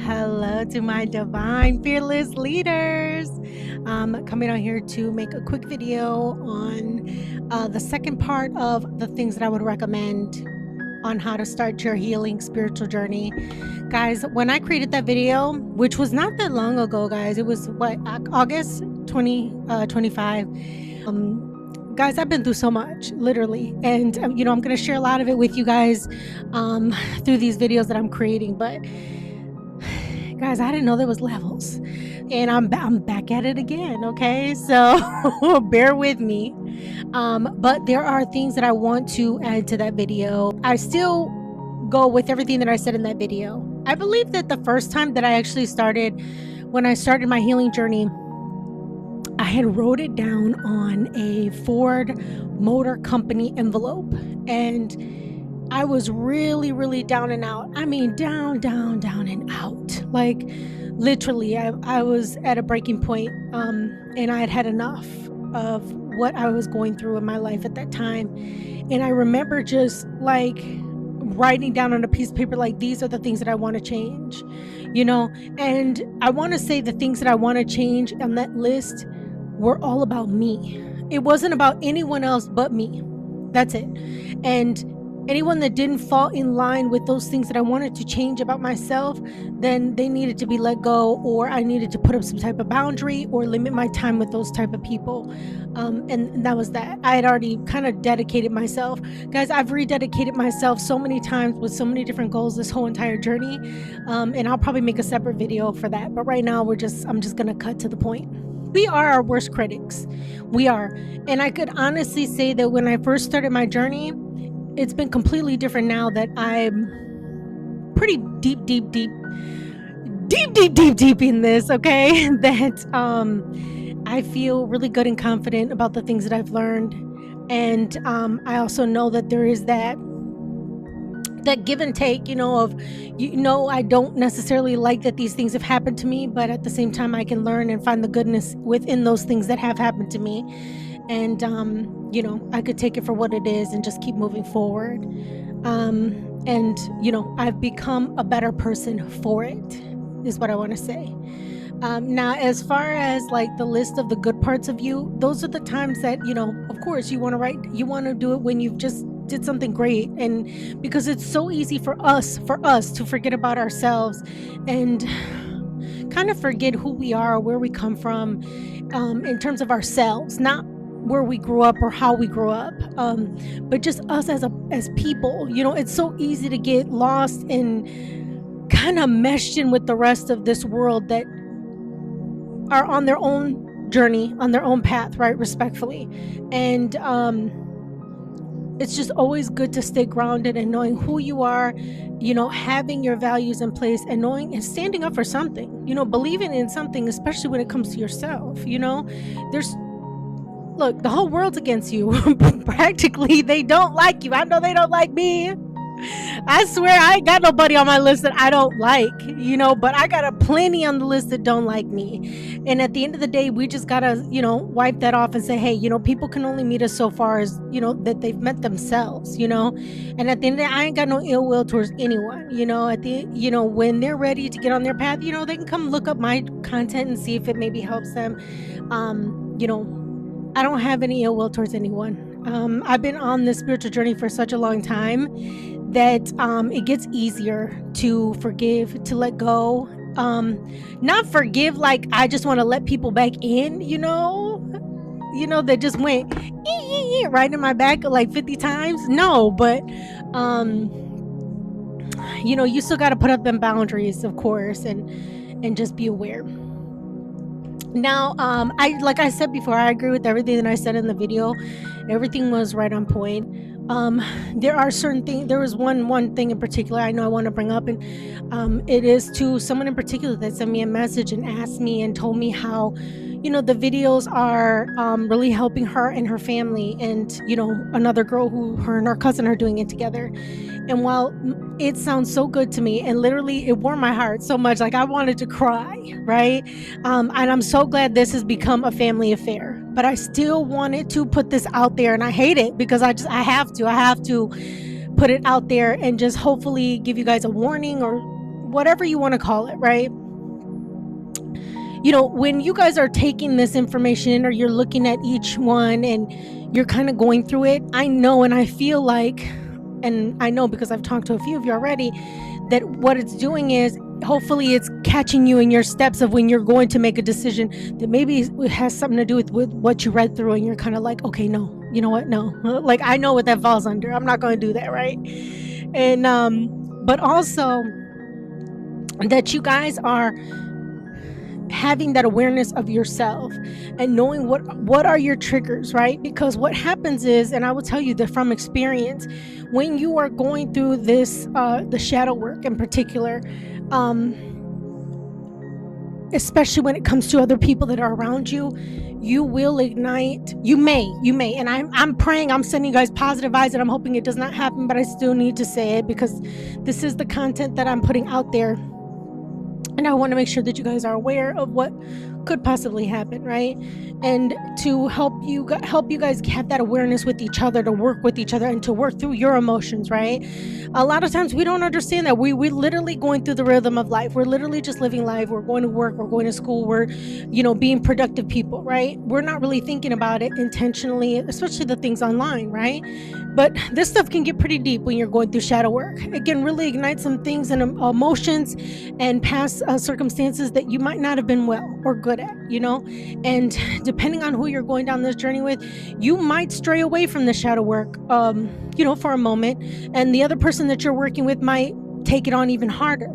Hello to my divine fearless leaders. Coming on here to make a quick video on the second part of the things that I would recommend on how to start your healing spiritual journey. Guys, when I created that video, which was not that long ago, guys, it was August 2025. Guys, I've been through so much, literally. And, I'm going to share a lot of it with you guys through these videos that I'm creating. But guys, I didn't know there was levels, and I'm back at it again. Okay, so bear with me. But there are things that I want to add to that video. I still go with everything that I said in that video. I believe that the first time that I actually started, when I started my healing journey, I had wrote it down on a Ford Motor Company envelope, and I was really, really down and out. I mean, down and out. Like literally, I was at a breaking point, and I had had enough of what I was going through in my life at that time. And I remember just like writing down on a piece of paper, like, these are the things that I want to change, and I want to say the things that I want to change on that list were all about me. It wasn't about anyone else but me. That's it. And anyone that didn't fall in line with those things that I wanted to change about myself, then they needed to be let go, or I needed to put up some type of boundary or limit my time with those type of people. And that was that. I had already kind of dedicated myself. Guys, I've rededicated myself so many times with so many different goals this whole entire journey. And I'll probably make a separate video for that. But right now I'm just going to cut to the point. We are our worst critics. We are. And I could honestly say that when I first started my journey, it's been completely different now that I'm pretty deep in this, okay? That I feel really good and confident about the things that I've learned. And I also know that there is that give and take, I don't necessarily like that these things have happened to me, but at the same time, I can learn and find the goodness within those things that have happened to me. And, I could take it for what it is and just keep moving forward. And, I've become a better person for it, is what I want to say. Now, as far as like the list of the good parts of you, those are the times that, of course you want to do it when you've just did something great. And because it's so easy for us to forget about ourselves and kind of forget who we are, where we come from, in terms of ourselves, not where we grew up or how we grew up, but just us as people. It's so easy to get lost and kind of meshed in with the rest of this world that are on their own journey, on their own path, right? Respectfully. And it's just always good to stay grounded and knowing who you are, having your values in place and knowing and standing up for something, believing in something, especially when it comes to yourself. Look, the whole world's against you. Practically, they don't like you. I know they don't like me. I swear I ain't got nobody on my list that I don't like, but I got a plenty on the list that don't like me. And at the end of the day, we just gotta, wipe that off and say, hey, people can only meet us so far as, that they've met themselves, and at the end of the day, I ain't got no ill will towards anyone, when they're ready to get on their path, they can come look up my content and see if it maybe helps them. I don't have any ill will towards anyone. I've been on this spiritual journey for such a long time that it gets easier to forgive, to let go. Not forgive like I just want to let people back in, that just went right in my back like 50 times. No, but you still got to put up them boundaries, of course, and just be aware. Now, like I said before, I agree with everything that I said in the video. Everything was right on point. There are certain things. There was one thing in particular I know I want to bring up, and it is to someone in particular that sent me a message and asked me and told me how, the videos are really helping her and her family, and another girl who her and her cousin are doing it together. And while it sounds so good to me, and literally it warmed my heart so much, like I wanted to cry, right? And I'm so glad this has become a family affair. But I still wanted to put this out there, and I hate it because I have to put it out there and just hopefully give you guys a warning or whatever you want to call it, right? When you guys are taking this information in, or you're looking at each one and you're kind of going through it, I know and I feel like, and I know because I've talked to a few of you already, that what it's doing is hopefully it's catching you in your steps of when you're going to make a decision that maybe it has something to do with what you read through, and you're kind of like, okay, no, you know what, no, like I know what that falls under. I'm not going to do that, right? And but also that you guys are having that awareness of yourself and knowing what are your triggers, right? Because what happens is, and I will tell you that from experience, when you are going through this the shadow work in particular, especially when it comes to other people that are around you, you will ignite, you may, and I'm praying, I'm sending you guys positive vibes, and I'm hoping it does not happen, but I still need to say it because this is the content that I'm putting out there. And I want to make sure that you guys are aware of what could possibly happen, right? And to help you guys have that awareness with each other, to work with each other and to work through your emotions, right? A lot of times we don't understand that we're literally going through the rhythm of life. We're literally just living life. We're going to work, we're going to school, we're being productive people, right? We're not really thinking about it intentionally, especially the things online, right? But this stuff can get pretty deep when you're going through shadow work. It can really ignite some things and emotions and past circumstances that you might not have been well or good at, and depending on who you're going down this journey with, you might stray away from the shadow work for a moment, and the other person that you're working with might take it on even harder,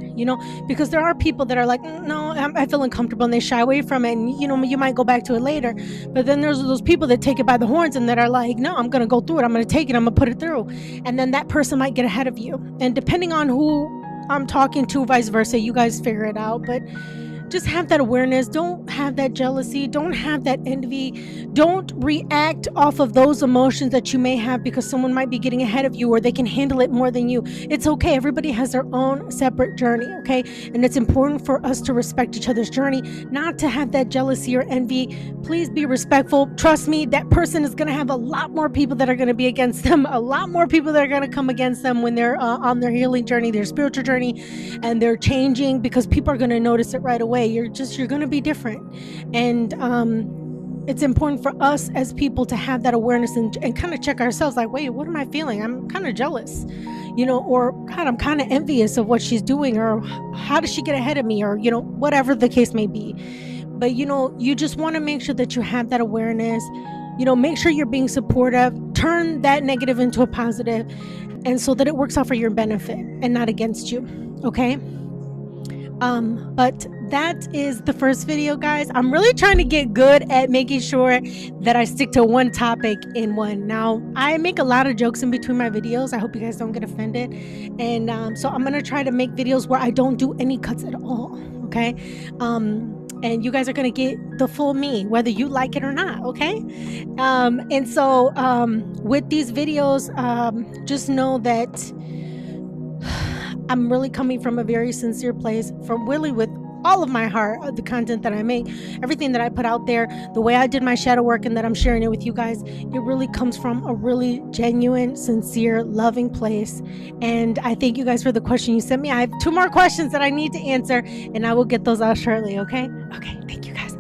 because there are people that are like, no, I feel uncomfortable, and they shy away from it, and you might go back to it later. But then there's those people that take it by the horns and that are like, no, I'm gonna go through it, I'm gonna take it, I'm gonna put it through. And then that person might get ahead of you, and depending on who I'm talking to, vice versa, you guys figure it out. But just have that awareness. Don't have that jealousy. Don't have that envy. Don't react off of those emotions that you may have because someone might be getting ahead of you or they can handle it more than you. It's okay. Everybody has their own separate journey, okay? And it's important for us to respect each other's journey, not to have that jealousy or envy. Please be respectful. Trust me, that person is going to have a lot more people that are going to be against them, a lot more people that are going to come against them when they're on their healing journey, their spiritual journey, and they're changing, because people are going to notice it right away. You're going to be different. And it's important for us as people to have that awareness and kind of check ourselves, like, wait, what am I feeling? I'm kind of jealous, or God, I'm kind of envious of what she's doing, or how does she get ahead of me, or, whatever the case may be. But, you just want to make sure that you have that awareness, make sure you're being supportive, turn that negative into a positive, and so that it works out for your benefit and not against you. Okay. But that is the first video, guys. I'm really trying to get good at making sure that I stick to one topic in one. Now, I make a lot of jokes in between my videos. I hope you guys don't get offended. And so I'm going to try to make videos where I don't do any cuts at all. Okay. And you guys are going to get the full me, whether you like it or not. Okay. And so with these videos, just know that I'm really coming from a very sincere place, from really with all of my heart, the content that I make, everything that I put out there, the way I did my shadow work and that I'm sharing it with you guys, it really comes from a really genuine, sincere, loving place. And I thank you guys for the question you sent me. I have 2 more questions that I need to answer, and I will get those out shortly, okay? Okay, thank you guys.